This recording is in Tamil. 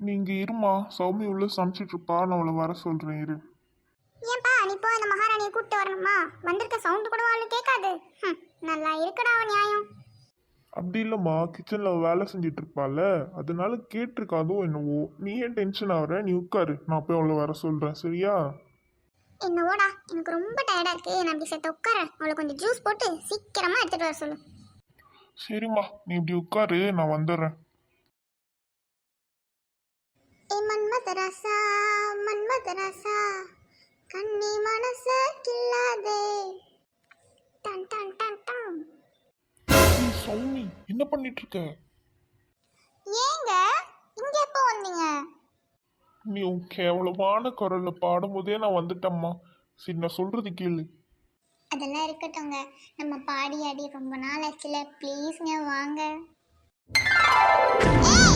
நீங்க இருமா, சௌமி உள்ள சமைச்சிட்டு இருப்பா, நான் அவளை வர சொல்றேன் இரு. ஏன்பா நீ போய் அந்த மகாராணியை கூப்பிட்டு வரணுமா? வந்திருக்க சவுண்டு கூட அவளுக்கு கேட்காது. நல்லா இருக்குடா அவன் நியாயம். அப்படி இல்லம்மா, கிச்சன்ல வேலை செஞ்சுட்டு இருப்பால, அதனால கேட்டிருக்காதோ என்னவோ. நீ ஏன் டென்ஷன் ஆகுற? நீ உட்காரு, நான் போய் அவளை வர சொல்றேன், சரியா? என்னவோடா எனக்கு ரொம்ப டயர்டா இருக்கு, நான் அப்படி சேர்த்து உட்காரேன். அவளை கொஞ்சம் ஜூஸ் போட்டு சீக்கிரமா எடுத்துட்டு வர சொல்லு. சரிம்மா, நீ இப்படி உட்காரு, நான் வந்துடுறேன். ஏ மன்மதராசா மன்மதராசா கண்ணி மனச கில்லாதே டன் டன் டன் டன். ஏய் சௌமி, என்ன பண்ணிட்டு இருக்க? ஏங்க இங்க எப்போ வந்தீங்க? நீ உன் கேவலமான குரல்ல பாடும்போதே நான் வந்துட்டேம்மா. சரி, நான் சொல்றது கேளு. அதெல்லாம் இருக்கட்டும்ங்க, நம்ம பாடி ஆடி ரொம்ப நாள் ஆச்சுல, ப்ளீஸ்ங்க வாங்க. ஏய்